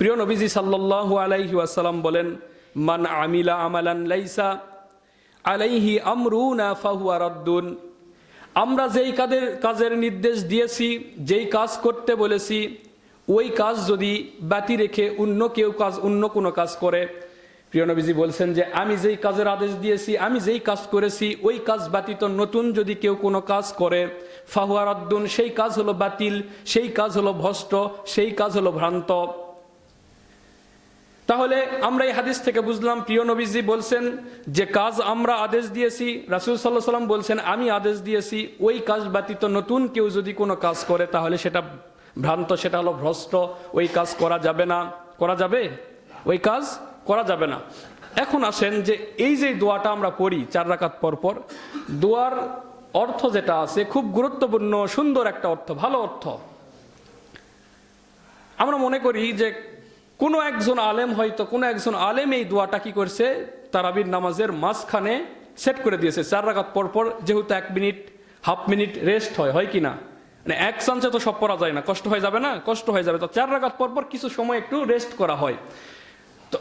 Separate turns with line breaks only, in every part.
প্রিয় নবীজি সাল্লাল্লাহু আলাইহি ওয়াসাল্লাম বলেন, মান আমিলা আমালান লাইসা আলাইহি আমরুনা ফাহুয়া রাদ্দুন। আমরা যেই কাজের নির্দেশ দিয়েছি, যেই কাজ করতে বলেছি, ওই কাজ যদি বাতি রেখে অন্য কোনো কাজ করে, প্রিয় নবীজি বলছেন যে আমি যেই কাজের আদেশ দিয়েছি, আমি যেই কাজ করেছি, ওই কাজ ব্যতীত নতুন যদি কেউ কোনো কাজ করে, ফাহুয়া রাদ্দুন, সেই কাজ হলো বাতিল, সেই কাজ হলো ভ্রষ্ট, সেই কাজ হলো ভ্রান্ত। তাহলে আমরা এই হাদিস থেকে বুঝলাম, প্রিয় নবীজি বলছেন যে কাজ আমরা আদেশ দিয়েছি, রাসূল সাল্লাল্লাহু আলাইহি ওয়াসাল্লাম বলছেন আমি আদেশ দিয়েছি, ওই কাজ ব্যতীত নতুন কেউ যদি কোনো কাজ করে তাহলে সেটা ভ্রান্ত, সেটা হলো ভ্রষ্ট, ওই কাজ করা যাবে না। করা যাবে? ওই কাজ করা যাবে না। এখন আসেন যে এই যে দোয়াটা আমরা পড়ি 4 রাকাত পর পর, দোয়ার অর্থ যেটা আছে খুব গুরুত্বপূর্ণ, সুন্দর একটা অর্থ, ভালো অর্থ। আমরা মনে করি যে কোনো একজন আলেম এই দোয়াটা কি করছে, তারাবির নামাজের মাঝখানে সেট করে দিয়েছে। 4 রাকাত পর পর যেহেতু 1 মিনিট, হাফ মিনিট রেস্ট হয় কি না, মানে এক চান্সে তো সব পড়া যায় না, কষ্ট হয়ে যাবে না? কষ্ট হয়ে যাবে। তো 4 রাকাত পর পর কিছু সময় একটু রেস্ট করা হয়। তো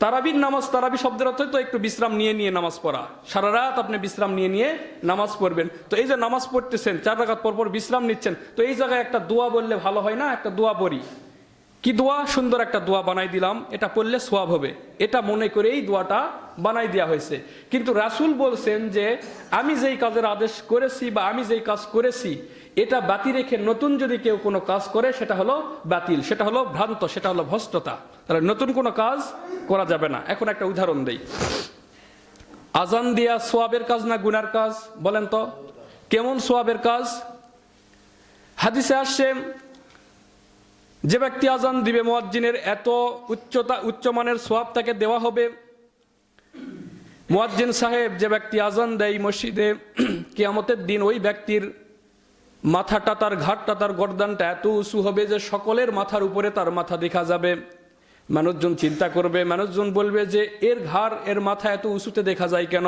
তারাবির নামাজ, তারাবি শব্দের অর্থ তো একটু বিশ্রাম নিয়ে নামাজ পড়া। সারা রাত আপনি বিশ্রাম নিয়ে নামাজ পড়বেন। তো এই যে নামাজ পড়তেছেন, 4 রাকাত পর পর বিশ্রাম নিচ্ছেন, তো এই জায়গায় একটা দোয়া বললে ভালো হয় না? একটা দোয়া পড়ি। কি দোয়া? সুন্দর একটা দোয়া বানাই দিলাম, এটা পড়লে সওয়াব হবে, এটা মনে করে এই দোয়াটা বানাই দেওয়া হয়েছে। কিন্তু রাসূল বলছেন যে আমি যেই কাজের আদেশ করেছি বা আমি যেই কাজ করেছি, এটা বাতি রেখে নতুন যদি কেউ কোনো কাজ করে, সেটা হলো বাতিল, সেটা হলো ভ্রান্ত, সেটা হলো ভ্রষ্টতা। তাহলে নতুন কোনো কাজ করা যাবে না। এখন একটা উদাহরণ দেই। আজান দিয়া সওয়াবের কাজ না গুনার কাজ? বলেন তো কেমন সওয়াবের কাজ? হাদিসে আসছে যে ব্যক্তি আজান দিবে, মুয়াজ্জিনের এত উচ্চমানের সওয়াব তাকে দেওয়া হবে। মুয়াজ্জিন সাহেব যে ব্যক্তি আজান দেয় মসজিদে, কিয়ামতের দিন ওই ব্যক্তির মাথাটা, তার ঘাটটা, তার গর্দানটা এত উঁচু হবে যে সকলের মাথার উপরে তার মাথা দেখা যাবে। মানুষজন চিন্তা করবে, মানুষজন বলবে যে এর ঘাড়, এর মাথা এত উঁচুতে দেখা যায় কেন?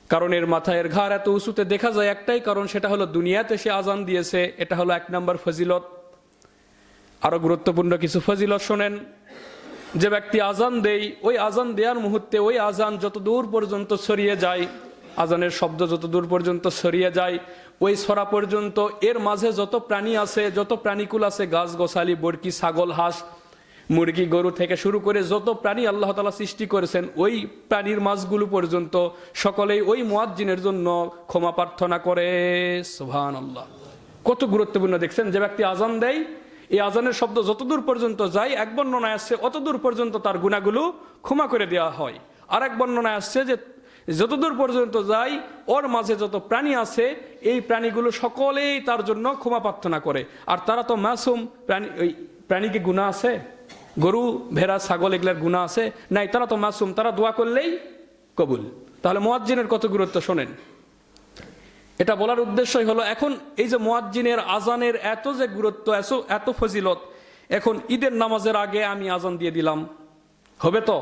কারণ এর মাথা, এর ঘাড় এত উঁচুতে দেখা যায় একটাই কারণ, সেটা হলো দুনিয়াতে সে আজান দিয়েছে। এটা হলো 1 নম্বর ফজিলত। আরো গুরুত্বপূর্ণ কিছু ফজিলত শোনেন। যে ব্যক্তি আজান দেয়, ওই আজান দেওয়ার মুহূর্তে ওই আজান যত দূর পর্যন্ত ছড়িয়ে যায়, আজানের শব্দ যত দূর পর্যন্ত ছড়িয়ে যায়, ওই ছড়া পর্যন্ত এর মাঝে যত প্রাণী আছে, যত প্রাণীকুল আছে, গাছ গোছালি, বরকি, ছাগল, হাঁস, মুরগি, গরু থেকে শুরু করে যত প্রাণী আল্লাহ তাআলা সৃষ্টি করেছেন, ওই প্রাণীর মাছগুলো পর্যন্ত সকলেই ওই মুয়াজ্জিনের জন্য ক্ষমা প্রার্থনা করে। সুবহানাল্লাহ, কত গুরুত্বপূর্ণ দেখছেন। যে ব্যক্তি আজান দেয়, এই আজানের শব্দ যতদূর পর্যন্ত যায়, এক বর্ণনায় আসছে অতদূর পর্যন্ত তার গুনাহগুলো ক্ষমা করে দেওয়া হয়। আর এক বর্ণনায় আসছে যে যতদূর পর্যন্ত যায়, ওর মাঝে যত প্রাণী আছে, এই প্রাণীগুলো সকলেই তার জন্য ক্ষমা প্রার্থনা করে। আর তারা তো মাসুম প্রাণী, ওই প্রাণীকে গুনাহ আছে? গরু, ভেড়া, ছাগল এগুলার গুনাহ আছে? নাই, তারা তো মাসুম, তারা দোয়া করলেই কবুল। তাহলে মুয়াজ্জিনের কত গুরুত্ব শোনেন। এটা বলার উদ্দেশ্যই হলো, এখন এই যে মুয়াজ্জিনের আজানের এত যে গুরুত্ব, এত ফজিলত, এখন ঈদের নামাজের আগে আমি আজান দিয়ে দিলাম, হবে তো?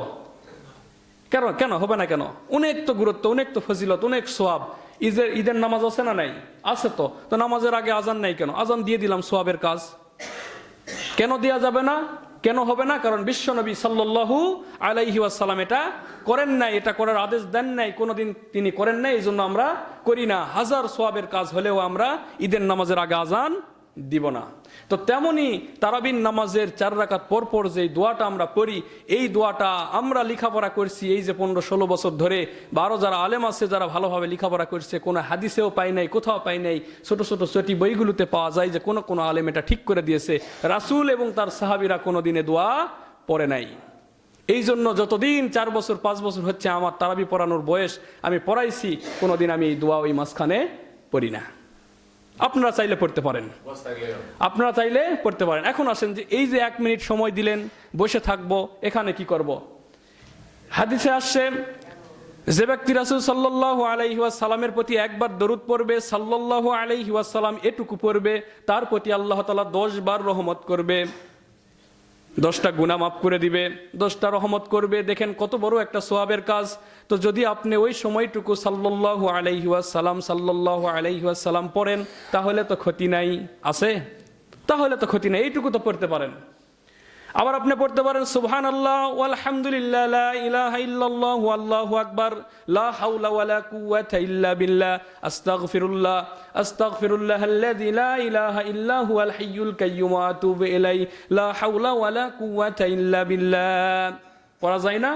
কেন হবে না? কেন? অনেক তো গুরুত্ব, অনেক তো ফজিলত, অনেক সওয়াব। ঈদের নামাজ আছে না নাই? আছে তো। তো নামাজের আগে আজান নাই কেন? আজান দিয়ে দিলাম, সওয়াবের কাজ। কেন দেয়া যাবে না? কেন হবে না? কারণ বিশ্বনবী সাল্লাল্লাহু আলাইহি ওয়াসাল্লাম এটা করেন নাই, এটা করার আদেশ দেন নাই, কোনোদিন তিনি করেন নাই, এই জন্য আমরা করি না। হাজার সওয়াবের কাজ হলেও আমরা ঈদের নামাজের আগে আজান দিব না। তো তেমনি তারাবির নামাজের 4 রাকাত পর পর যে দোয়াটা আমরা পড়ি, এই দোয়াটা আমরা লেখাপড়া করছি এই যে 15-16 বছর ধরে, বা আরো যারা আলেম আছে যারা ভালোভাবে লেখাপড়া করছে, কোনো হাদিসেও পাই নাই, কোথাও পাই নাই, ছোট ছোট চটি বইগুলোতে পাওয়া যায় যে কোনো আলেম এটা ঠিক করে দিয়েছে। রাসূল এবং তার সাহাবীরা কোনোদিনে দোয়া পড়ে নাই। এই জন্য যতদিন 4 বছর 5 বছর হচ্ছে আমার তারাবি পড়ানোর বয়স, আমি পড়াইছি, কোনোদিন আমি এই দোয়া ওই মাঝখানে পড়ি না। আপনারা চাইলে পড়তে পারেন, আপনারা চাইলে পড়তে পারেন। এখন আসেন যে এই যে 1 মিনিট সময় দিলেন, বসে থাকবো, এখানে কি করব? হাদিসে আসছে যে ব্যক্তি রাসূল সাল্লাল্লাহু আলাইহি ওয়াসাল্লামের প্রতি একবার দরুদ পড়বে, সাল্লাল্লাহু আলাইহি ওয়াসাল্লাম এটুকু পড়বে, তার প্রতি আল্লাহ তাআলা 10 বার রহমত করবে, 10টা গুনাহ মাফ করে দিবে, 10টা রহমত করবে। দেখেন কত বড় একটা সওয়াবের কাজ। তো যদি আপনি ওই সময়টুকু সাল্লাল্লাহু আলাইহি ওয়াসাল্লাম পড়েন, তাহলে তো ক্ষতি নাই, আছে? তাহলে তো ক্ষতি নাই, এইটুকু তো পড়তে পারেন। আবার আপনি পড়তে পারেন সুবহানাল্লাহ ওয়ালহামদুলিল্লাহ লা ইলাহা ইল্লাল্লাহ ওয়াল্লাহু আকবার লা হাওলা ওয়ালা কুওয়াতা ইল্লা বিল্লাহ আস্তাগফিরুল্লাহ আস্তাগফিরুল্লাহাল্লাযী লা ইলাহা ইল্লা হুয়াল হাইয়ুল কাইয়্যুম ওয়া আতুবু ইলাইহি লা হাওলা ওয়ালা কুওয়াতা ইল্লা বিল্লাহ। পড়া যায় না?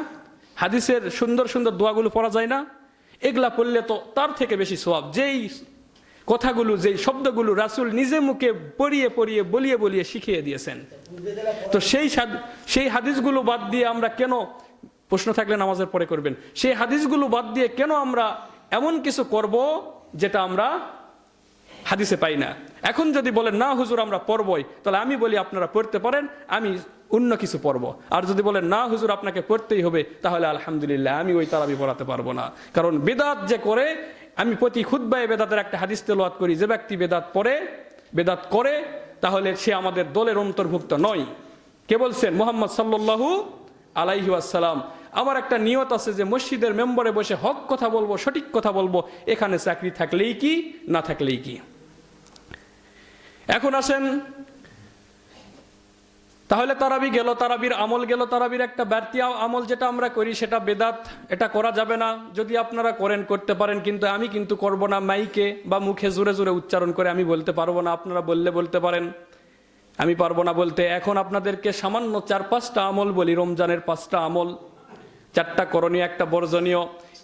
হাদিসের সুন্দর সুন্দর দোয়াগুলো পড়া যায় না? এগুলা পড়লে তো তার থেকে বেশি সওয়াব। যেই কথাগুলো, যেই শব্দগুলো রাসূল নিজে মুখে পড়িয়ে পড়িয়ে বলিয়ে বলিয়ে শিখিয়ে দিয়েছেন, তো সেই হাদিসগুলো বাদ দিয়ে আমরা কেন, প্রশ্ন থাকলে নামাজের পরে করবেন, সেই হাদিসগুলো বাদ দিয়ে কেন আমরা এমন কিছু করব যেটা আমরা হাদিসে পাই না? এখন যদি বলেন না হুজুর আমরা পড়বই, তাহলে আমি বলি আপনারা পড়তে পারেন, আমি অন্য কিছু পড়ব। আর যদি বলেন না হুজুর আপনাকে পড়তেই হবে, তাহলে আলহামদুলিল্লাহ আমি ওই তারাবি পড়াতে পারবো না। কারণ বেদাত যে করে, আমি প্রতি খুতবায় বেদাতের একটা হাদিস তেলাওয়াত করি, যে ব্যক্তি বেদাত পড়ে, বেদাত করে, তাহলে সে আমাদের দলের অন্তর্ভুক্ত নয়। কে বলছেন? মুহাম্মদ সাল্লাল্লাহু আলাইহি ওয়াসাল্লাম। আমার একটা নিয়ত আছে যে মসজিদের মেম্বরে বসে হক কথা বলবো, সঠিক কথা বলবো, এখানে চাকরি থাকলেই কি, না থাকলেই কি। এখন আসেন, তাহলে তারাবি গেল, তারাবির আমল গেল। তারাবির একটা বাড়তি আমল যেটা আমরা করি সেটা বেদাত, এটা করা যাবে না। যদি আপনারা করেন করতে পারেন, কিন্তু আমি কিন্তু করব না। মাইকে বা মুখে জোরে জোরে উচ্চারণ করে আমি বলতে পারবো না, আপনারা বললে বলতে পারেন, আমি পারবো না বলতে। এখন আপনাদেরকে সামান্য 4-5টা আমল বলি, রমজানের 5টা আমল, 4টা করণীয়, একটা বর্জনীয়।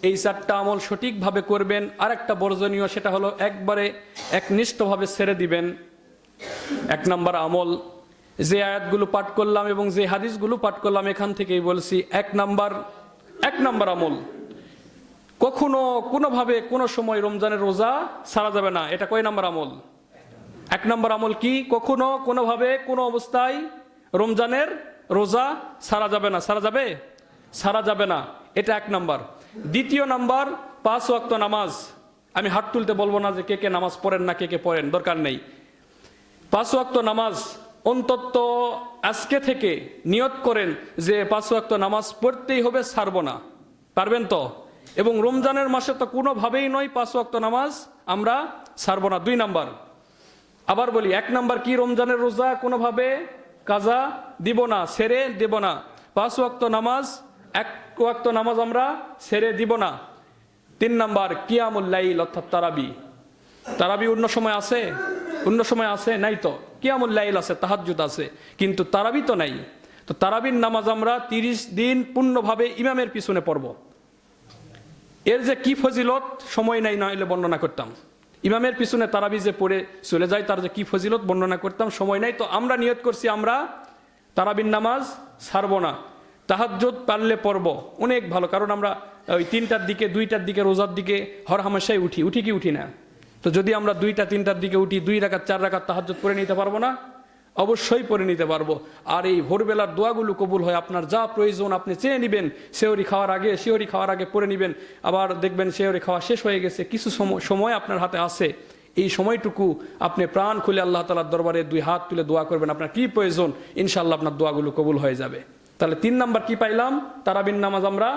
এই 4টা আমল সঠিকভাবে করবেন। আর একটা বর্জনীয়, সেটা হলো একবারে একনিষ্ঠভাবে ছেড়ে দিবেন। 1 নম্বর আমল, যে আয়াতগুলো পাঠ করলাম এবং যে হাদিসগুলো পাঠ করলাম এখান থেকেই বলছি, 1 নম্বর আমল, কখনো কোনোভাবে কোনো সময় রমজানের রোজা ছাড়া যাবে না। এটা কয় নম্বর আমল? 1 নম্বর আমল কি? কখনো কোনোভাবে কোনো অবস্থায় রমজানের রোজা ছাড়া যাবে না। ছাড়া যাবে? ছাড়া যাবে না, এটা 1 নম্বর। 2 নম্বর, 5 ওয়াক্ত নামাজ। আমি হাত তুলতে বলবো না যে কে কে নামাজ পড়েন না, কে কে পড়েন, দরকার নেই। 5 ওয়াক্ত নামাজ অন্তত আজকে থেকে নিয়ত করেন যে 5 ওয়াক্ত নামাজ পড়তেই হবে, ছাড়বো না। পারবেন তো? এবং রমজানের মাসে তো কোনোভাবেই নয় 5 ওয়াক্ত নামাজ আমরা ছাড়বো না। 2 নম্বর, আবার বলি, 1 নম্বর কি? রমজানের রোজা কোনোভাবে কাজা দিব না, ছেড়ে দেব না। 5 ওয়াক্ত নামাজ, 1 ওয়াক্ত নামাজ আমরা ছেড়ে দিব না। 3 নম্বর, কিয়ামুল লাইল অর্থাৎ তারাবি। তারাবি অন্য সময় আছে? অন্য সময় আছে? নাই তো। কিয়ামুল লাইল আছে, তাহাজ্জুদ আছে, কিন্তু তারাবি তো নাই। তো তারাবির নামাজ আমরা 30 দিন পূর্ণভাবে ইমামের পিছনে পড়ব। এর যে কি ফজিলত, সময় নাই, না হলে বর্ণনা করতাম। ইমামের পিছনে তারাবি যে পড়ে চলে যায়, তার যে কি ফজিলত বর্ণনা করতাম, সময় নাই। তো আমরা নিয়ত করছি আমরা তারাবির নামাজ ছাড়বো না। তাহাজ্জুদ পারলে পড়ব, অনেক ভালো। কারণ আমরা ওই 3টার দিকে, 2টার দিকে, রোজার দিকে হর হামেশাই উঠি কি উঠি না? তো যদি আমরা 2টা 3টার দিকে উঠি, 2 রাকাত 4 রাকাত তাহাজ্জুদ পড়ে নিতে পারবো না? অবশ্যই পড়ে নিতে পারবো। আর এই ভোরবেলার দোয়াগুলো কবুল হয়। আপনার যা প্রয়োজন আপনি চেয়ে নেবেন, সিহরি খাওয়ার আগে পড়ে নেবেন। আবার দেখবেন সিহরি খাওয়া শেষ হয়ে গেছে, কিছু সময় আপনার হাতে আছে, এই সময়টুকু আপনি প্রাণ খুলে আল্লাহ তাআলার দরবারে 2 হাত তুলে দোয়া করবেন, আপনার কি প্রয়োজন, ইনশাআল্লাহ আপনার দোয়াগুলো কবুল হয়ে যাবে। তাহলে 3 নাম্বার কি পাইলাম? তারাবির নামাজ আমরা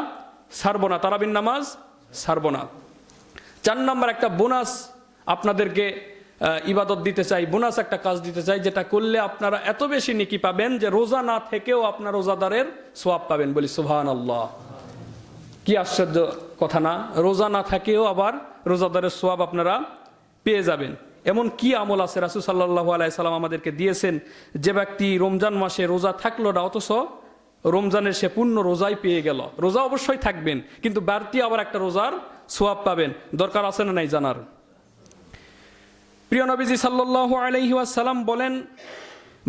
ছাড়বো না, তারাবির নামাজ ছাড়বো না। 4 নাম্বার একটা বোনাস আপনাদেরকে ইবাদত দিতে চাই, বোনাস একটা কাজ দিতে চাই, যেটা করলে আপনারা এত বেশি নেকি পাবেন যে রোজা না থেকেও আপনার রোজাদারের সওয়াব পাবেন। বলি সুবহানাল্লাহ। কি আশ্চর্য কথা না? রোজা না থাকেও আবার রোজাদারের সওয়াব আপনারা পেয়ে যাবেন। এমন কি আমল আছে রাসূল সাল্লাল্লাহু আলাইহি সাল্লাম আমাদেরকে দিয়েছেন, যে ব্যক্তি রমজান মাসে রোজা থাকলো না, অথচ রমজানের সে পূর্ণ রোজাই পেয়ে গেল। রোজা অবশ্যই থাকবেন, কিন্তু বাড়তি আবার একটা রোজার সওয়াব পাবেন। দরকার আছে না নাই জানার? প্রিয় নবীজি সাল্লাল্লাহু আলাইহি ওয়াসাল্লাম বলেন,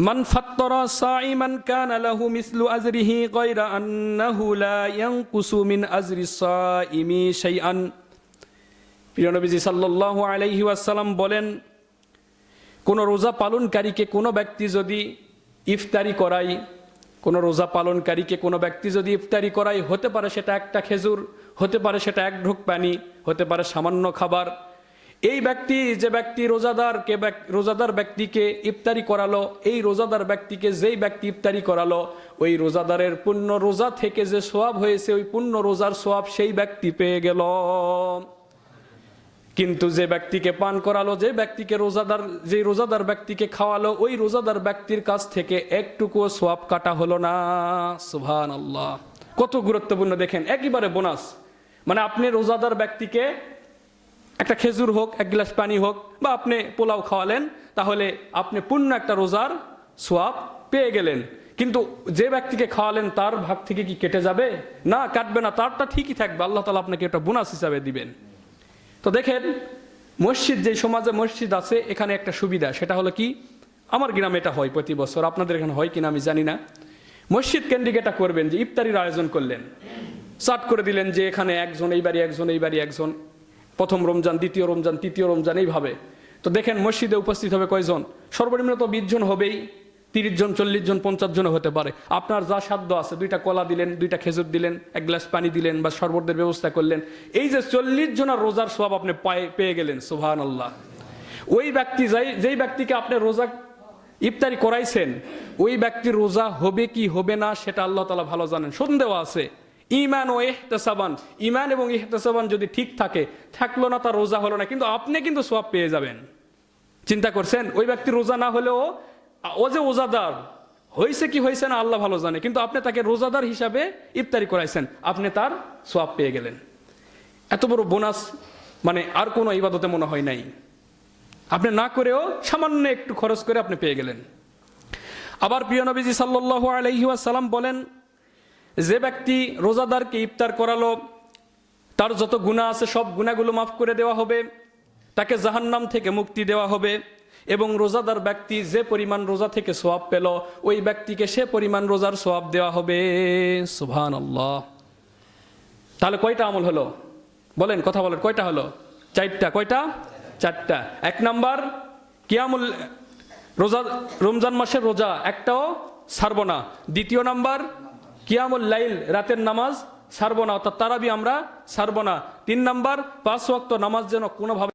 মান ফাত্তারা সাইমান কানা লাহু মিসলু আজরিহি গায়রা আন্নাহু লা ইয়ানকুসু মিন আজরি সাইমি শাইআন। প্রিয় নবীজি সাল্লাল্লাহু আলাইহি ওয়াসাল্লাম বলেন, কোন রোজা পালনকারীকে কোনো ব্যক্তি যদি ইফতারি করায়, কোন রোজা পালনকারীকে কোনো ব্যক্তি যদি ইফতারি করায়, হতে পারে সেটা একটা খেজুর, হতে পারে সেটা 1 ঢোক পানি, হতে পারে সামান্য খাবার। এই ব্যক্তি, যে ব্যক্তি রোজাদার ব্যক্তিকে ইফতারি করালো, এই রোজাদার ব্যক্তিকে যেই ব্যক্তি ইফতারি করালো, ওই রোজাদারের পূর্ণ রোজা থেকে যে সওয়াব হয়েছে, ওই পূর্ণ রোজার সওয়াব সেই ব্যক্তি পেয়ে গেল। কিন্তু যে ব্যক্তিকে পান করালো, যে ব্যক্তিকে রোজাদার ব্যক্তিকে খাওয়ালো, ওই রোজাদার ব্যক্তির কাছ থেকে একটুকুও সোয়াব কাটা হলো না। সুবহানাল্লাহ, কত গুরুত্বপূর্ণ দেখেন, একেবারে বোনাস। মানে আপনি রোজাদার ব্যক্তিকে একটা খেজুর হোক, এক গ্লাস পানি হোক, বা আপনি পোলাও খাওয়ালেন, তাহলে আপনি পূর্ণ একটা রোজার সোয়াব পেয়ে গেলেন। কিন্তু যে ব্যক্তিকে খাওয়ালেন তার ভাগ থেকে কি কেটে যাবে? না, কাটবে না, তারটা ঠিকই থাকবে। আল্লাহ তাআলা আপনাকে একটা বোনাস হিসাবে দিবেন। তো দেখেন, মসজিদ, যে সমাজে মসজিদ আছে, এখানে একটা সুবিধা, সেটা হলো কি, আমার গ্রামে এটা হয় প্রতি বছর, আপনাদের এখানে হয় কিনা আমি জানি না। মসজিদ কেন্দ্রিক এটা করবেন যে ইফতারির আয়োজন করলেন, চার্ট করে দিলেন যে এখানে একজন, এই বাড়ি একজন, এই বাড়ি একজন, প্রথম রমজান, দ্বিতীয় রমজান, তৃতীয় রমজান, এইভাবে। তো দেখেন মসজিদে উপস্থিত হবে কয়জন? সর্বনিম্ন তো 20 জন হবেই, 30 জন, 40 জন, 50 জন হতে পারে। আপনার যা সাধ্য আছে, 2টা কলা দিলেন, 2টা খেজুর দিলেন, 1 গ্লাস পানি দিলেন, বা শরবতের ব্যবস্থা করলেন, এই যে 40 জনের রোজার সওয়াব আপনি পেয়ে গেলেন। সুবহানাল্লাহ। ওই ব্যক্তি, যেই ব্যক্তিকে আপনি রোজা ইফতারি করাইছেন, ওই ব্যক্তির রোজা হবে কি হবে না সেটা আল্লাহ তাআলা ভালো জানেন, সন্দেহ আছে। ঈমান ও ইহতিসাবান, ঈমান এবং ইহতিসাবান যদি ঠিক থাকে, থাকলো না, তার রোজা হলো না, কিন্তু আপনি কিন্তু সওয়াব পেয়ে যাবেন। চিন্তা করছেন, ওই ব্যক্তির রোজা না হলেও, ও যে রোজাদার হয়েছে কি হয়েছে না আল্লাহ ভালো জানে, কিন্তু আপনি তাকে রোজাদার হিসাবে ইফতারি করাইছেন, আপনি তার সওয়াব পেয়ে গেলেন। এত বড় বোনাস মানে আর কোনো ইবাদতে মনে হয় নাই। আপনি না করেও সামান্য একটু খরচ করে আপনি পেয়ে গেলেন। আবার প্রিয় নবীজি সাল্লাল্লাহু আলাইহি ওয়াসাল্লাম বলেন, যে ব্যক্তি রোজাদারকে ইফতার করালো, তার যত গুনাহ আছে সব গুনাহগুলো মাফ করে দেওয়া হবে, তাকে জাহান্নাম থেকে মুক্তি দেওয়া হবে, এবং রোজাদার ব্যক্তি যে পরিমাণ রোজা থেকে সওয়াব পেল, ওই ব্যক্তিকে সে পরিমাণ রোজার সওয়াব দেওয়া হবে। সুবহানাল্লাহ। তাহলে কয়টা আমল হলো? বলেন, কথা বলেন, কয়টা হলো? 4টা। কয়টা? 4টা। 1 নাম্বার কিয়ামুল, রোজা, রমজান মাসের রোজা একটাও ছাড়বো না। 2য় নাম্বার কিয়ামুল লাইল, রাতের নামাজ ছাড়বো না, অর্থাৎ তারাবি আমরা ছাড়বো না। 3 নাম্বার 5 ওয়াক্ত নামাজ যেন কোনোভাবে